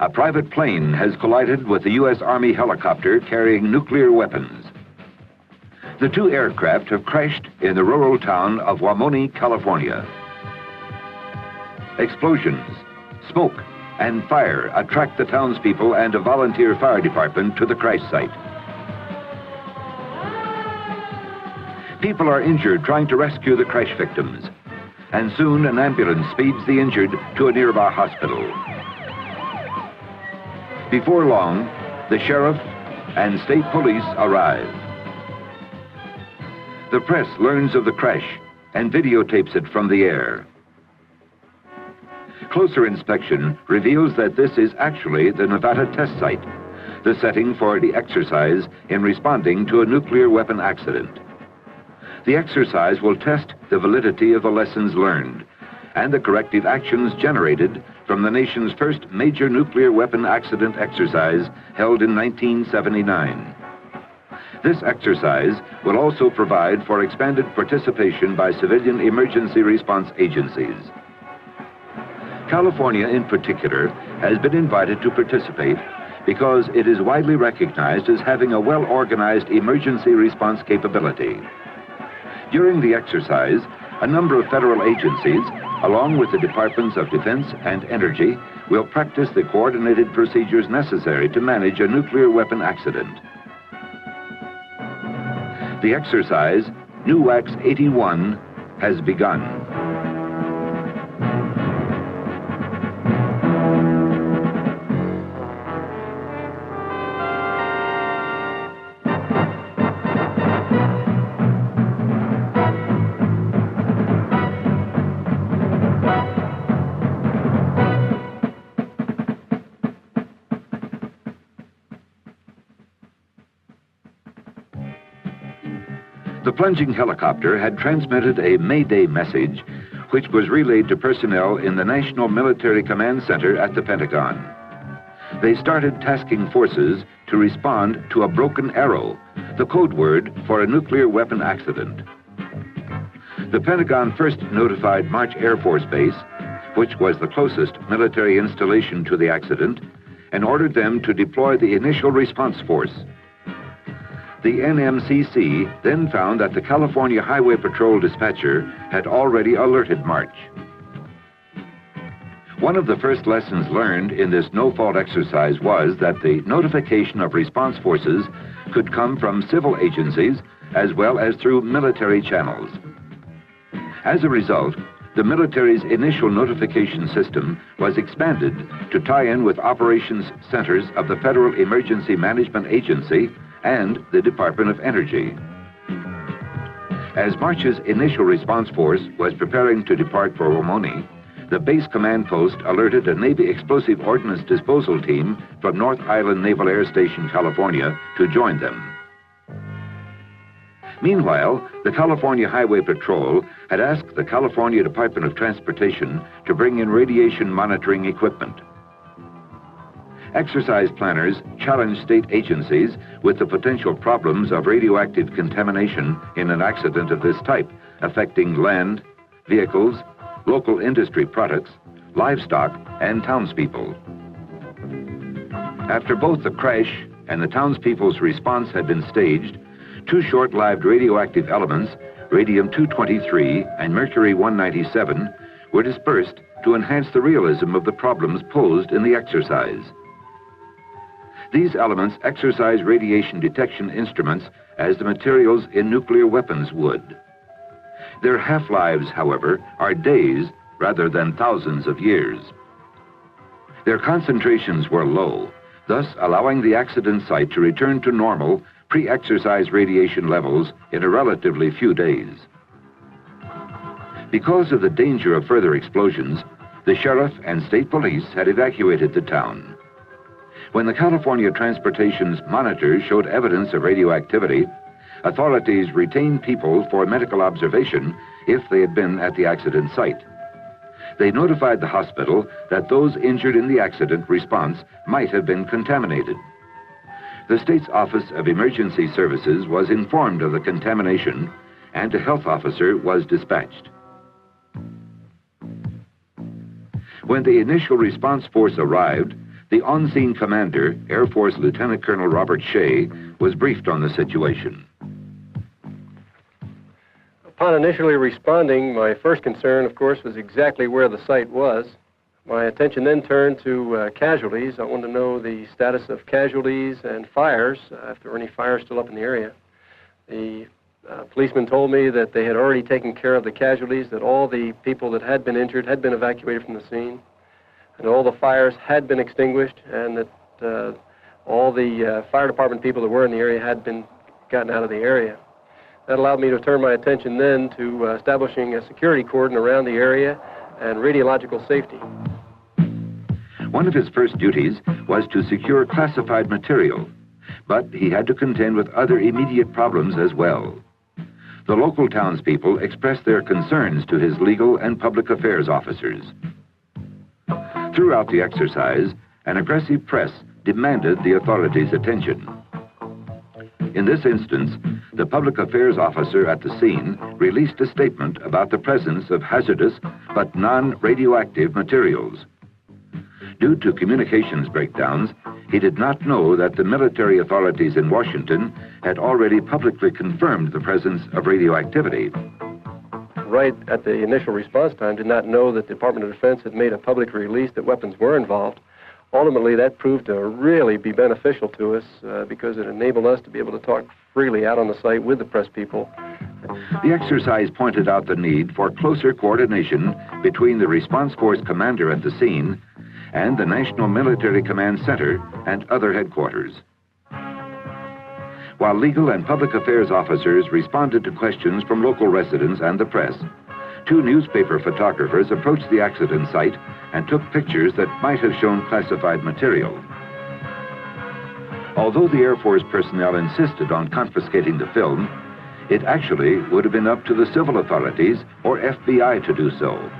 A private plane has collided with a U.S. Army helicopter carrying nuclear weapons. The two aircraft have crashed in the rural town of Wamoni, California. Explosions, smoke, and fire attract the townspeople and a volunteer fire department to the crash site. People are injured trying to rescue the crash victims, and soon an ambulance speeds the injured to a nearby hospital. Before long, the sheriff and state police arrive. The press learns of the crash and videotapes it from the air. Closer inspection reveals that this is actually the Nevada test site, the setting for the exercise in responding to a nuclear weapon accident. The exercise will test the validity of the lessons learned and the corrective actions generated from the nation's first major nuclear weapon accident exercise held in 1979. This exercise will also provide for expanded participation by civilian emergency response agencies. California, in particular, has been invited to participate because it is widely recognized as having a well-organized emergency response capability. During the exercise, a number of federal agencies, along with the Departments of Defense and Energy, will practice the coordinated procedures necessary to manage a nuclear weapon accident. The exercise, NUWAX 81, has begun. The plunging helicopter had transmitted a Mayday message, which was relayed to personnel in the National Military Command Center at the Pentagon. They started tasking forces to respond to a broken arrow, the code word for a nuclear weapon accident. The Pentagon first notified March Air Force Base, which was the closest military installation to the accident, and ordered them to deploy the initial response force. The NMCC then found that the California Highway Patrol dispatcher had already alerted March. One of the first lessons learned in this no-fault exercise was that the notification of response forces could come from civil agencies as well as through military channels. As a result, the military's initial notification system was expanded to tie in with operations centers of the Federal Emergency Management Agency and the Department of Energy. As March's initial response force was preparing to depart for Wamoni, the base command post alerted a Navy explosive ordnance disposal team from North Island Naval Air Station, California, to join them. Meanwhile, the California Highway Patrol had asked the California Department of Transportation to bring in radiation monitoring equipment. Exercise planners challenged state agencies with the potential problems of radioactive contamination in an accident of this type, affecting land, vehicles, local industry products, livestock, and townspeople. After both the crash and the townspeople's response had been staged, two short-lived radioactive elements, radium-223 and mercury-197, were dispersed to enhance the realism of the problems posed in the exercise. These elements exercise radiation detection instruments as the materials in nuclear weapons would. Their half-lives, however, are days rather than thousands of years. Their concentrations were low, thus allowing the accident site to return to normal pre-exercise radiation levels in a relatively few days. Because of the danger of further explosions, the sheriff and state police had evacuated the town. When the California Transportation's monitors showed evidence of radioactivity, authorities retained people for medical observation if they had been at the accident site. They notified the hospital that those injured in the accident response might have been contaminated. The state's Office of Emergency Services was informed of the contamination, and a health officer was dispatched. When the initial response force arrived, The on-scene commander, Air Force Lieutenant Colonel Robert Shea, was briefed on the situation. Upon initially responding, my first concern, of course, was exactly where the site was. My attention then turned to casualties. I wanted to know the status of casualties and fires, if there were any fires still up in the area. The policeman told me that they had already taken care of the casualties, that all the people that had been injured had been evacuated from the scene, and all the fires had been extinguished, and that all the fire department people that were in the area had been gotten out of the area. That allowed me to turn my attention then to establishing a security cordon around the area and radiological safety. One of his first duties was to secure classified material, but he had to contend with other immediate problems as well. The local townspeople expressed their concerns to his legal and public affairs officers. Throughout the exercise, an aggressive press demanded the authorities' attention. In this instance, the public affairs officer at the scene released a statement about the presence of hazardous but non-radioactive materials. Due to communications breakdowns, he did not know that the military authorities in Washington had already publicly confirmed the presence of radioactivity. Right at the initial response time, did not know that the Department of Defense had made a public release that weapons were involved. Ultimately, that proved to really be beneficial to us because it enabled us to be able to talk freely out on the site with the press people. The exercise pointed out the need for closer coordination between the response force commander at the scene and the National Military Command Center and other headquarters. While legal and public affairs officers responded to questions from local residents and the press, two newspaper photographers approached the accident site and took pictures that might have shown classified material. Although the Air Force personnel insisted on confiscating the film, it actually would have been up to the civil authorities or FBI to do so.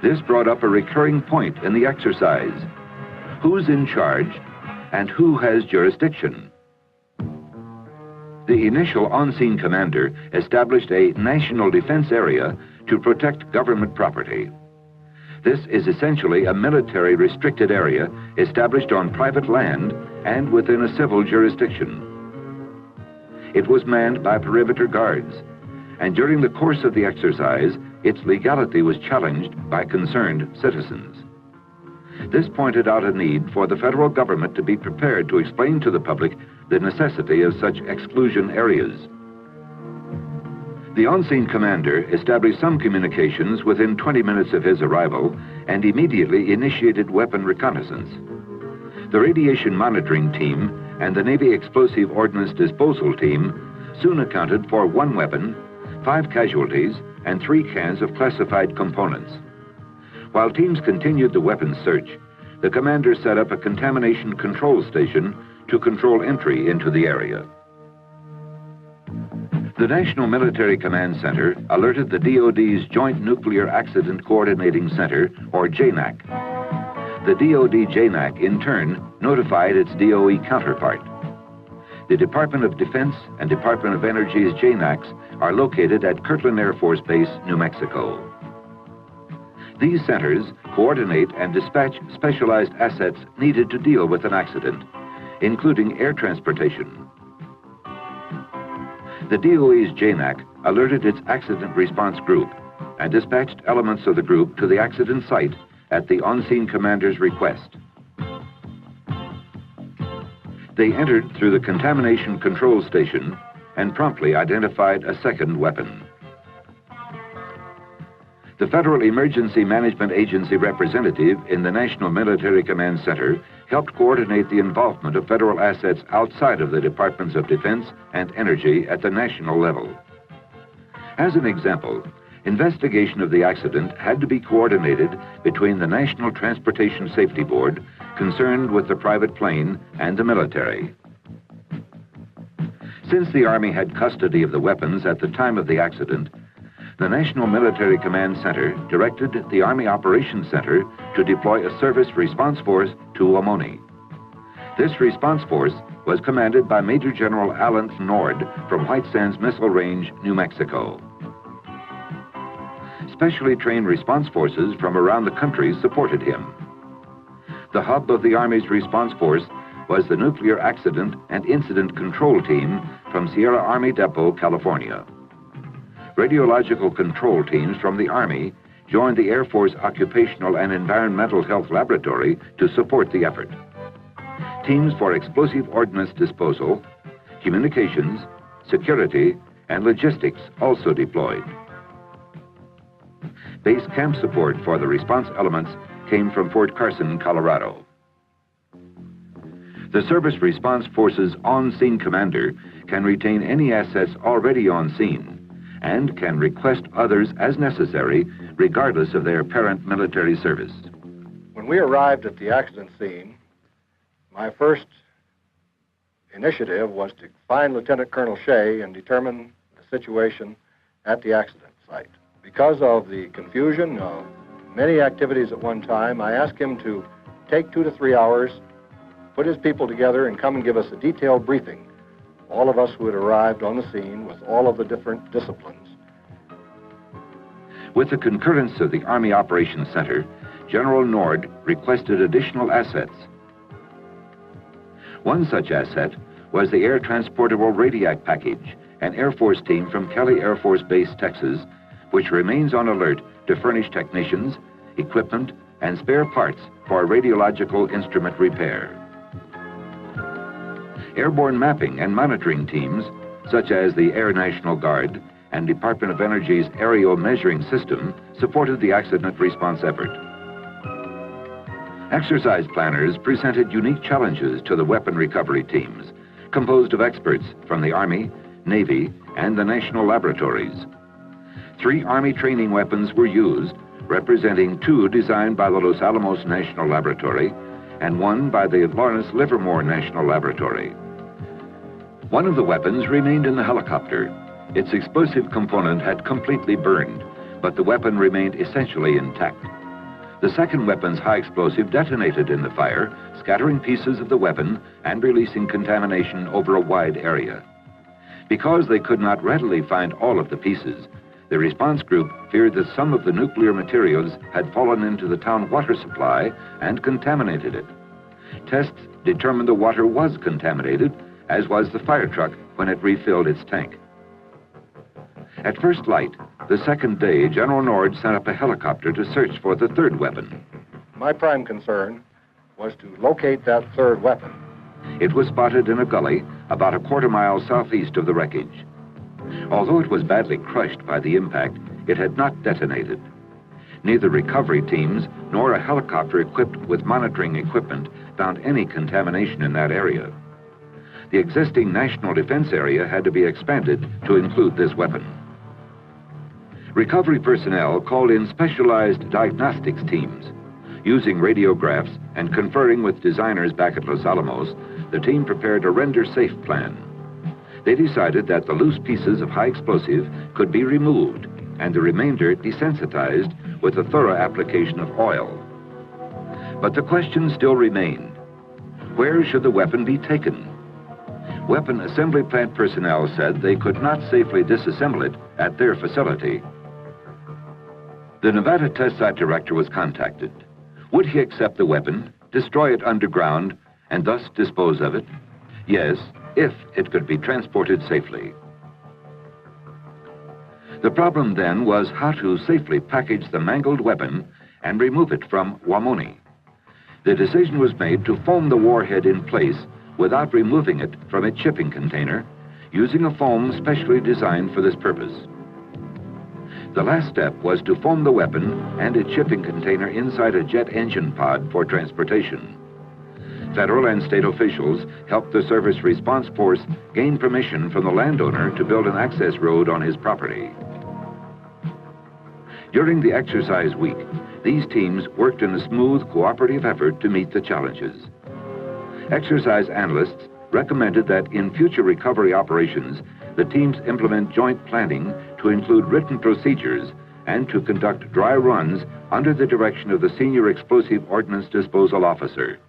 This brought up a recurring point in the exercise. Who's in charge and who has jurisdiction? The initial on-scene commander established a national defense area to protect government property. This is essentially a military restricted area established on private land and within a civil jurisdiction. It was manned by perimeter guards, and during the course of the exercise, its legality was challenged by concerned citizens. This pointed out a need for the federal government to be prepared to explain to the public the necessity of such exclusion areas. The on-scene commander established some communications within 20 minutes of his arrival and immediately initiated weapon reconnaissance. The radiation monitoring team and the Navy Explosive Ordnance Disposal team soon accounted for 1 weapon, 5 casualties, and 3 cans of classified components. While teams continued the weapons search, the commander set up a contamination control station to control entry into the area. The National Military Command Center alerted the DoD's Joint Nuclear Accident Coordinating Center, or JNAC. The DoD JNAC, in turn, notified its DOE counterpart. The Department of Defense and Department of Energy's JNACs are located at Kirtland Air Force Base, New Mexico. These centers coordinate and dispatch specialized assets needed to deal with an accident, including air transportation. The DOE's JNAC alerted its accident response group and dispatched elements of the group to the accident site at the on-scene commander's request. They entered through the contamination control station and promptly identified a second weapon. The Federal Emergency Management Agency representative in the National Military Command Center helped coordinate the involvement of federal assets outside of the Departments of Defense and Energy at the national level. As an example, investigation of the accident had to be coordinated between the National Transportation Safety Board, concerned with the private plane, and the military. Since the Army had custody of the weapons at the time of the accident, the National Military Command Center directed the Army Operations Center to deploy a service response force to Wamoni. This response force was commanded by Major General Alan Nord from White Sands Missile Range, New Mexico. Specially trained response forces from around the country supported him. The hub of the Army's response force was the Nuclear Accident and Incident Control Team from Sierra Army Depot, California. Radiological control teams from the Army joined the Air Force Occupational and Environmental Health Laboratory to support the effort. Teams for explosive ordnance disposal, communications, security, and logistics also deployed. Base camp support for the response elements came from Fort Carson, Colorado. The Service Response Force's on-scene commander can retain any assets already on scene and can request others as necessary, regardless of their parent military service. When we arrived at the accident scene, my first initiative was to find Lieutenant Colonel Shea and determine the situation at the accident site. Because of the confusion of many activities at one time, I asked him to take 2 to 3 hours, put his people together, and come and give us a detailed briefing, all of us who had arrived on the scene with all of the different disciplines. With the concurrence of the Army Operations Center, General Nord requested additional assets. One such asset was the Air Transportable Radiac Package, an Air Force team from Kelly Air Force Base, Texas, which remains on alert to furnish technicians, equipment, and spare parts for radiological instrument repair. Airborne mapping and monitoring teams, such as the Air National Guard and Department of Energy's aerial measuring system, supported the accident response effort. Exercise planners presented unique challenges to the weapon recovery teams, composed of experts from the Army, Navy, and the national laboratories. 3 Army training weapons were used, representing 2 designed by the Los Alamos National Laboratory and 1 by the Lawrence Livermore National Laboratory. One of the weapons remained in the helicopter. Its explosive component had completely burned, but the weapon remained essentially intact. The second weapon's high explosive detonated in the fire, scattering pieces of the weapon and releasing contamination over a wide area. Because they could not readily find all of the pieces, the response group feared that some of the nuclear materials had fallen into the town water supply and contaminated it. Tests determined the water was contaminated, as was the fire truck when it refilled its tank. At first light, the second day, General Nord sent up a helicopter to search for the third weapon. My prime concern was to locate that third weapon. It was spotted in a gully about a quarter-mile southeast of the wreckage. Although it was badly crushed by the impact, it had not detonated. Neither recovery teams nor a helicopter equipped with monitoring equipment found any contamination in that area. The existing national defense area had to be expanded to include this weapon. Recovery personnel called in specialized diagnostics teams. Using radiographs and conferring with designers back at Los Alamos, the team prepared a render-safe plan. They decided that the loose pieces of high explosive could be removed and the remainder desensitized with a thorough application of oil. But the question still remained: where should the weapon be taken? Weapon assembly plant personnel said they could not safely disassemble it at their facility. The Nevada test site director was contacted. Would he accept the weapon, destroy it underground, and thus dispose of it? Yes, if it could be transported safely. The problem then was how to safely package the mangled weapon and remove it from Wamoni. The decision was made to foam the warhead in place without removing it from its shipping container, using a foam specially designed for this purpose. The last step was to foam the weapon and its shipping container inside a jet engine pod for transportation. Federal and state officials helped the Service Response Force gain permission from the landowner to build an access road on his property. During the exercise week, these teams worked in a smooth, cooperative effort to meet the challenges. Exercise analysts recommended that in future recovery operations, the teams implement joint planning to include written procedures and to conduct dry runs under the direction of the Senior Explosive Ordnance Disposal Officer.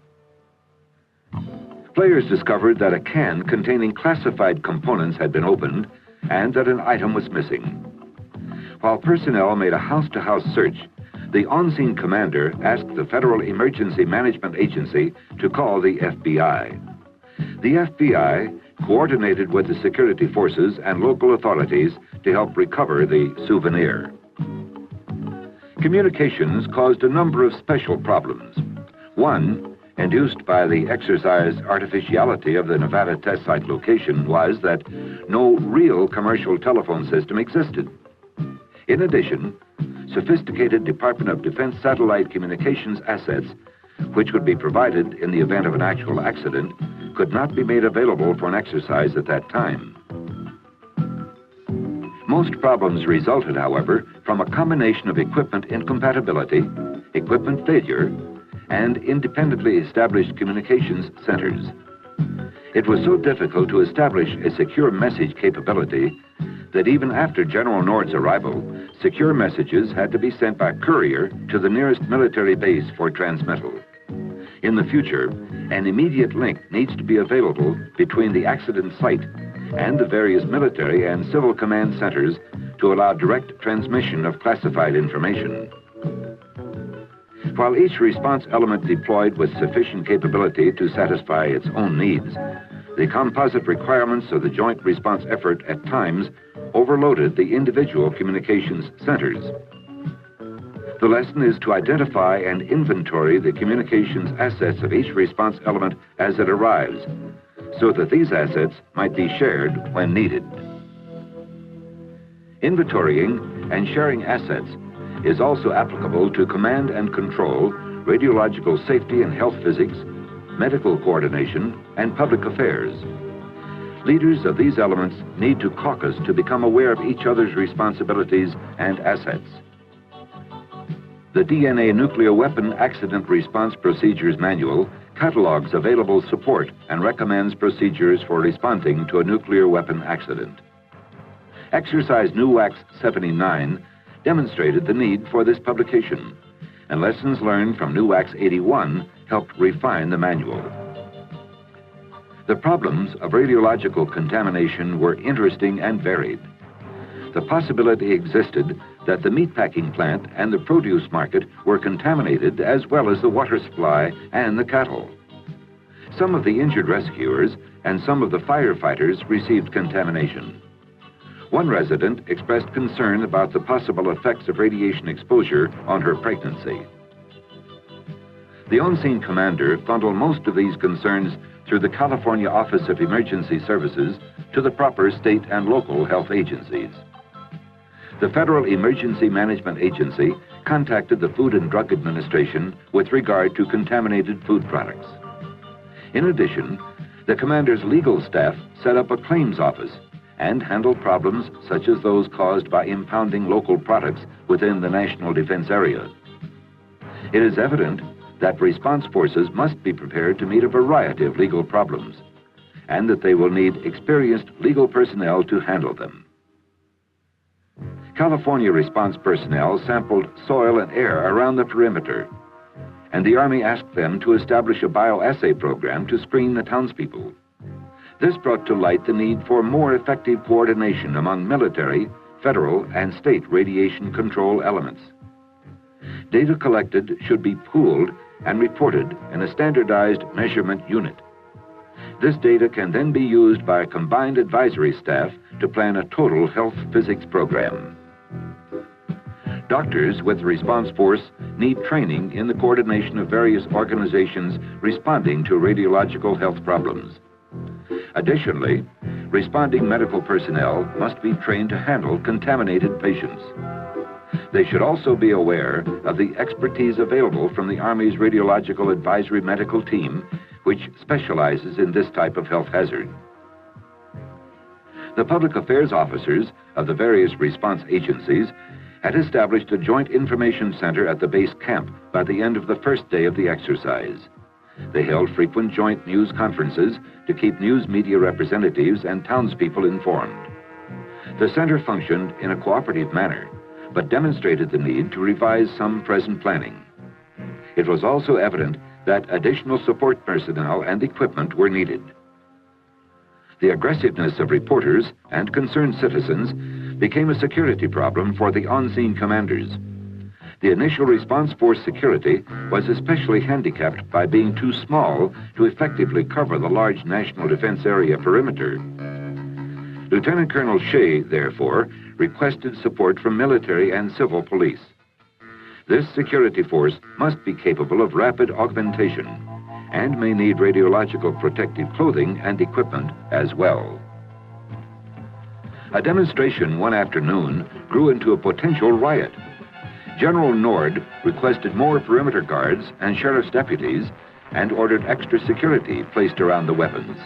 Players discovered that a can containing classified components had been opened and that an item was missing. While personnel made a house-to-house search, the on-scene commander asked the Federal Emergency Management Agency to call the FBI. The FBI coordinated with the security forces and local authorities to help recover the souvenir. Communications caused a number of special problems. One, induced by the exercise artificiality of the Nevada test site location, was that no real commercial telephone system existed. In addition, sophisticated Department of Defense satellite communications assets, which would be provided in the event of an actual accident, could not be made available for an exercise at that time. Most problems resulted, however, from a combination of equipment incompatibility, equipment failure, and independently established communications centers. It was so difficult to establish a secure message capability that even after General Nord's arrival, secure messages had to be sent by courier to the nearest military base for transmittal. In the future, an immediate link needs to be available between the accident site and the various military and civil command centers to allow direct transmission of classified information. While each response element deployed with sufficient capability to satisfy its own needs, the composite requirements of the joint response effort at times overloaded the individual communications centers. The lesson is to identify and inventory the communications assets of each response element as it arrives, so that these assets might be shared when needed. Inventorying and sharing assets is also applicable to command and control, radiological safety and health physics, medical coordination, and public affairs. Leaders of these elements need to caucus to become aware of each other's responsibilities and assets. The DNA Nuclear Weapon Accident Response Procedures Manual catalogs available support and recommends procedures for responding to a nuclear weapon accident. Exercise NUWAX 79 demonstrated the need for this publication, and lessons learned from NUWAX 81 helped refine the manual. The problems of radiological contamination were interesting and varied. The possibility existed that the meatpacking plant and the produce market were contaminated, as well as the water supply and the cattle. Some of the injured rescuers and some of the firefighters received contamination. One resident expressed concern about the possible effects of radiation exposure on her pregnancy. The on-scene commander funneled most of these concerns through the California Office of Emergency Services to the proper state and local health agencies. The Federal Emergency Management Agency contacted the Food and Drug Administration with regard to contaminated food products. In addition, the commander's legal staff set up a claims office and handled problems such as those caused by impounding local products within the national defense area. It is evident that response forces must be prepared to meet a variety of legal problems, and that they will need experienced legal personnel to handle them. California response personnel sampled soil and air around the perimeter, and the Army asked them to establish a bioassay program to screen the townspeople. This brought to light the need for more effective coordination among military, federal, and state radiation control elements. Data collected should be pooled and reported in a standardized measurement unit. This data can then be used by a combined advisory staff to plan a total health physics program. Doctors with the response force need training in the coordination of various organizations responding to radiological health problems. Additionally, responding medical personnel must be trained to handle contaminated patients. They should also be aware of the expertise available from the Army's Radiological Advisory Medical Team, which specializes in this type of health hazard. The public affairs officers of the various response agencies had established a joint information center at the base camp by the end of the first day of the exercise. They held frequent joint news conferences to keep news media representatives and townspeople informed. The center functioned in a cooperative manner, but demonstrated the need to revise some present planning. It was also evident that additional support personnel and equipment were needed. The aggressiveness of reporters and concerned citizens became a security problem for the on-scene commanders. The initial response force security was especially handicapped by being too small to effectively cover the large national defense area perimeter. Lieutenant Colonel Shea, therefore, requested support from military and civil police. This security force must be capable of rapid augmentation and may need radiological protective clothing and equipment as well. A demonstration one afternoon grew into a potential riot. General Nord requested more perimeter guards and sheriff's deputies and ordered extra security placed around the weapons.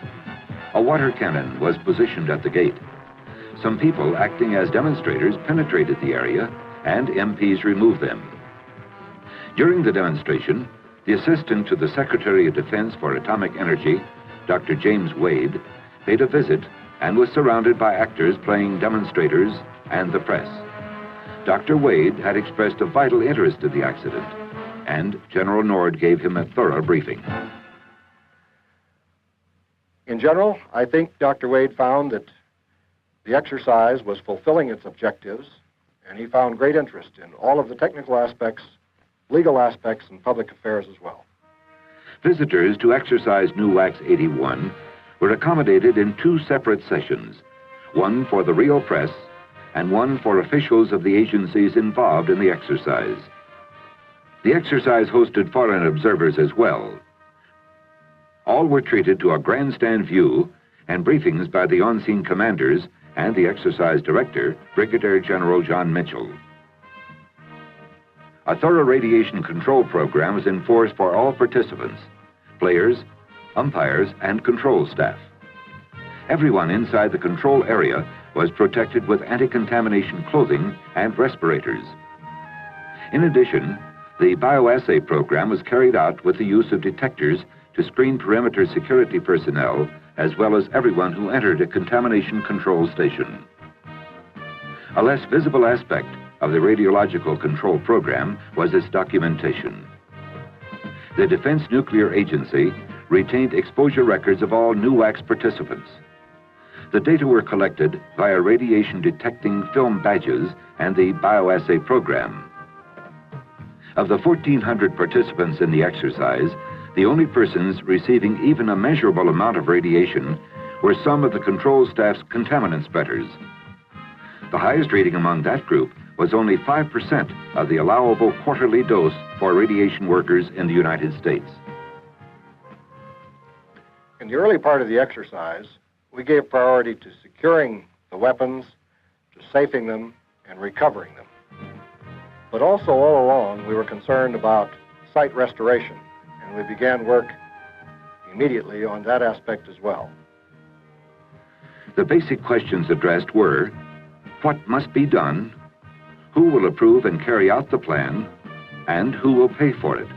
A water cannon was positioned at the gate. Some people acting as demonstrators penetrated the area and MPs removed them. During the demonstration, the assistant to the Secretary of Defense for Atomic Energy, Dr. James Wade, paid a visit and was surrounded by actors playing demonstrators and the press. Dr. Wade had expressed a vital interest in the accident, and General Nord gave him a thorough briefing. In general, I think Dr. Wade found that the exercise was fulfilling its objectives, and he found great interest in all of the technical aspects, legal aspects, and public affairs as well. Visitors to exercise NUWAX 81 were accommodated in two separate sessions, one for the real press and one for officials of the agencies involved in the exercise. The exercise hosted foreign observers as well. All were treated to a grandstand view and briefings by the on-scene commanders and the exercise director, Brigadier General John Mitchell. A thorough radiation control program was in force for all participants, players, umpires, and control staff. Everyone inside the control area was protected with anti-contamination clothing and respirators. In addition, the bioassay program was carried out with the use of detectors to screen perimeter security personnel as well as everyone who entered a contamination control station. A less visible aspect of the radiological control program was its documentation. The Defense Nuclear Agency retained exposure records of all NUWAX participants. The data were collected via radiation detecting film badges and the bioassay program. Of the 1,400 participants in the exercise, the only persons receiving even a measurable amount of radiation were some of the control staff's contaminant spreaders. The highest rating among that group was only 5% of the allowable quarterly dose for radiation workers in the United States. In the early part of the exercise, we gave priority to securing the weapons, to safing them, and recovering them. But also all along, we were concerned about site restoration, and we began work immediately on that aspect as well. The basic questions addressed were, what must be done, who will approve and carry out the plan, and who will pay for it?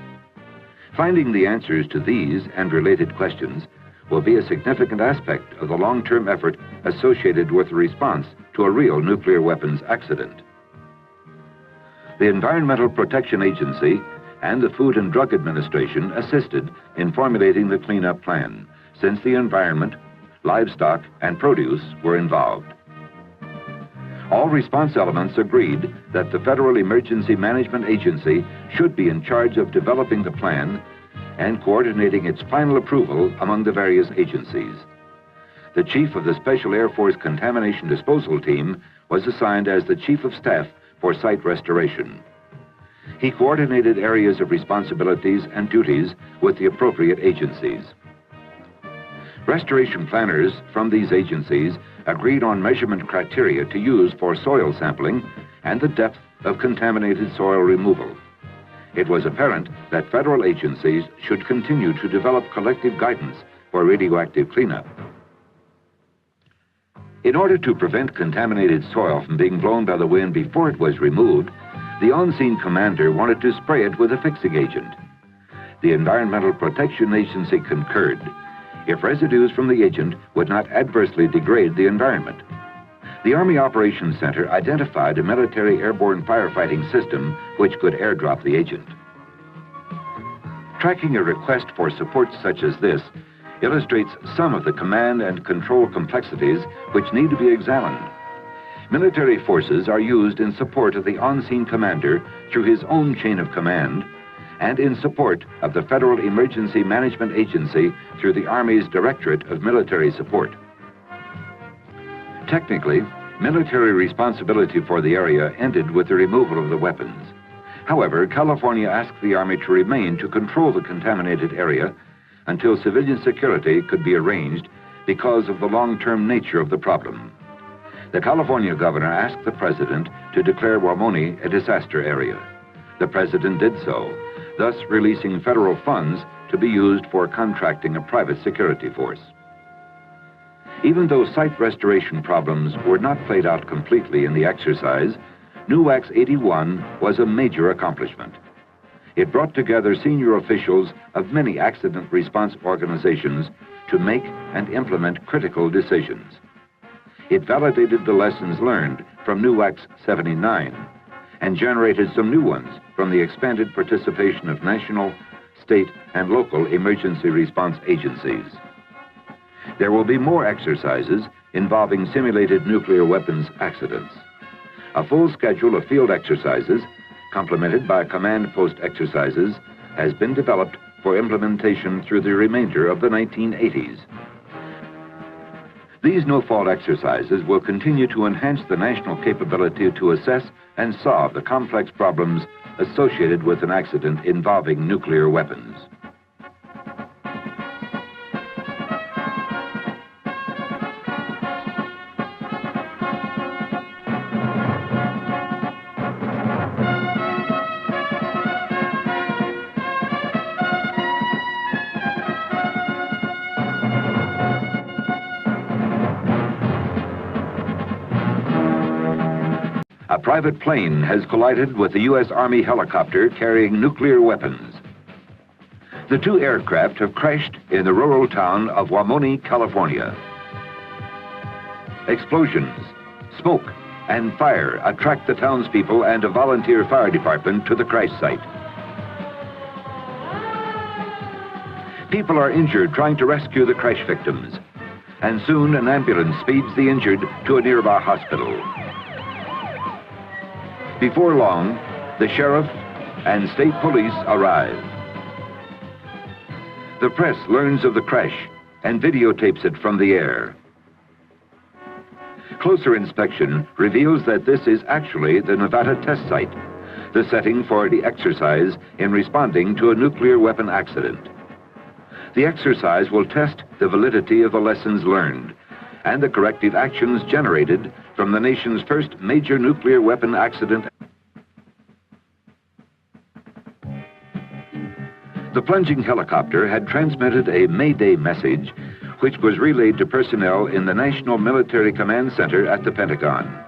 Finding the answers to these and related questions will be a significant aspect of the long-term effort associated with the response to a real nuclear weapons accident. The Environmental Protection Agency and the Food and Drug Administration assisted in formulating the cleanup plan, since the environment, livestock, and produce were involved. All response elements agreed that the Federal Emergency Management Agency should be in charge of developing the plan and coordinating its final approval among the various agencies. The chief of the Special Air Force Contamination Disposal Team was assigned as the Chief of Staff for site restoration. He coordinated areas of responsibilities and duties with the appropriate agencies. Restoration planners from these agencies agreed on measurement criteria to use for soil sampling and the depth of contaminated soil removal. It was apparent that federal agencies should continue to develop collective guidance for radioactive cleanup. In order to prevent contaminated soil from being blown by the wind before it was removed, the on-scene commander wanted to spray it with a fixing agent. The Environmental Protection Agency concurred if residues from the agent would not adversely degrade the environment. The Army Operations Center identified a military airborne firefighting system which could airdrop the agent. Tracking a request for support such as this illustrates some of the command and control complexities which need to be examined. military forces are used in support of the on-scene commander through his own chain of command and in support of the Federal Emergency Management Agency through the Army's Directorate of Military Support. Technically, military responsibility for the area ended with the removal of the weapons. However, California asked the Army to remain to control the contaminated area until civilian security could be arranged because of the long-term nature of the problem. The California governor asked the president to declare Wamoni a disaster area. The president did so, thus releasing federal funds to be used for contracting a private security force. Even though site restoration problems were not played out completely in the exercise, NUWAX 81 was a major accomplishment. It brought together senior officials of many accident response organizations to make and implement critical decisions. It validated the lessons learned from NUWAX 79 and generated some new ones from the expanded participation of national, state, and local emergency response agencies. There will be more exercises involving simulated nuclear weapons accidents. A full schedule of field exercises, complemented by command post exercises, has been developed for implementation through the remainder of the 1980s. These no-fault exercises will continue to enhance the national capability to assess and solve the complex problems associated with an accident involving nuclear weapons. A private plane has collided with a U.S. Army helicopter carrying nuclear weapons. The two aircraft have crashed in the rural town of Wamoni, California. Explosions, smoke, and fire attract the townspeople and a volunteer fire department to the crash site. People are injured trying to rescue the crash victims, and soon an ambulance speeds the injured to a nearby hospital. Before long, the sheriff and state police arrive. The press learns of the crash and videotapes it from the air. Closer inspection reveals that this is actually the Nevada test site, the setting for the exercise in responding to a nuclear weapon accident. The exercise will test the validity of the lessons learned and the corrective actions generated from the nation's first major nuclear weapon accident. The plunging helicopter had transmitted a Mayday message, which was relayed to personnel in the National Military Command Center at the Pentagon.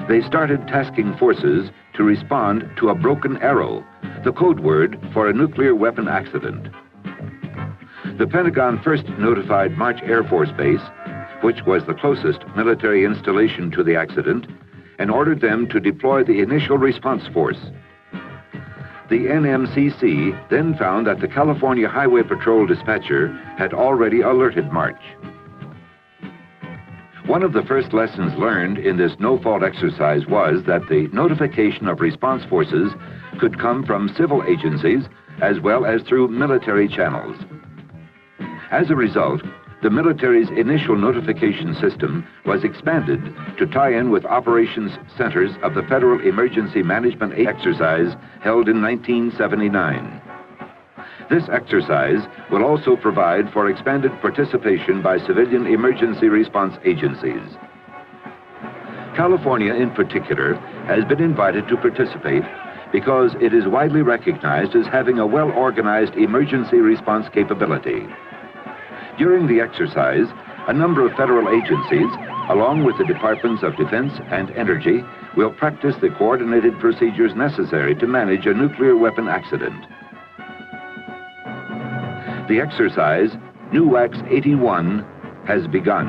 They started tasking forces to respond to a broken arrow, the code word for a nuclear weapon accident. The Pentagon first notified March Air Force Base, which was the closest military installation to the accident, and ordered them to deploy the initial response force. The NMCC then found that the California Highway Patrol dispatcher had already alerted March. One of the first lessons learned in this no-fault exercise was that the notification of response forces could come from civil agencies as well as through military channels. As a result, the military's initial notification system was expanded to tie in with operations centers of the Federal Emergency Management exercise held in 1979. This exercise will also provide for expanded participation by civilian emergency response agencies. California, in particular, has been invited to participate because it is widely recognized as having a well-organized emergency response capability. During the exercise, a number of federal agencies, along with the Departments of Defense and Energy, will practice the coordinated procedures necessary to manage a nuclear weapon accident. The exercise, NUWAX 81, has begun.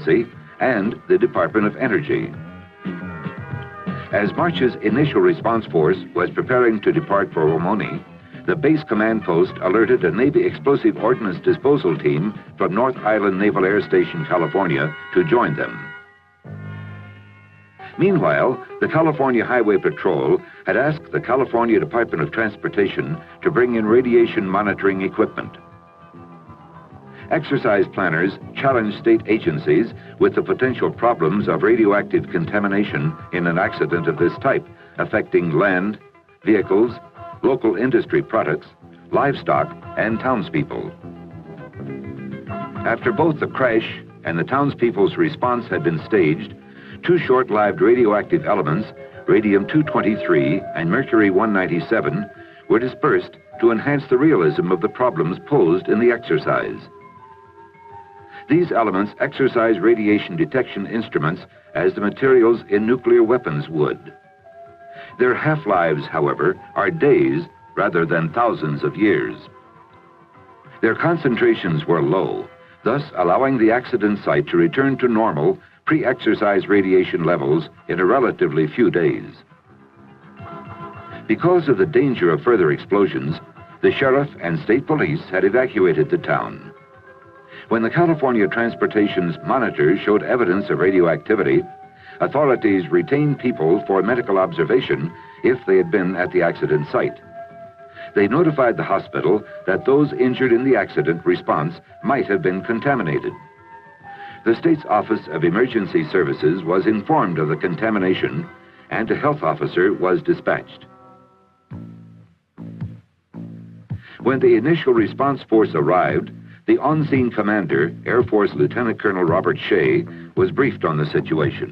Agency and the Department of Energy. As March's initial response force was preparing to depart for Romoni, the base command post alerted a Navy explosive ordnance disposal team from North Island Naval Air Station, California, to join them. Meanwhile, the California Highway Patrol had asked the California Department of Transportation to bring in radiation monitoring equipment. Exercise planners challenged state agencies with the potential problems of radioactive contamination in an accident of this type, affecting land, vehicles, local industry products, livestock, and townspeople. After both the crash and the townspeople's response had been staged, two short-lived radioactive elements, radium-223 and mercury-197, were dispersed to enhance the realism of the problems posed in the exercise. These elements exercise radiation detection instruments as the materials in nuclear weapons would. Their half-lives, however, are days rather than thousands of years. Their concentrations were low, thus allowing the accident site to return to normal pre-exercise radiation levels in a relatively few days. Because of the danger of further explosions, the sheriff and state police had evacuated the town. When the California Transportation's monitors showed evidence of radioactivity, authorities retained people for medical observation if they had been at the accident site. They notified the hospital that those injured in the accident response might have been contaminated. The state's Office of Emergency Services was informed of the contamination, and a health officer was dispatched. When the initial response force arrived, the on-scene commander, Air Force Lieutenant Colonel Robert Shea, was briefed on the situation.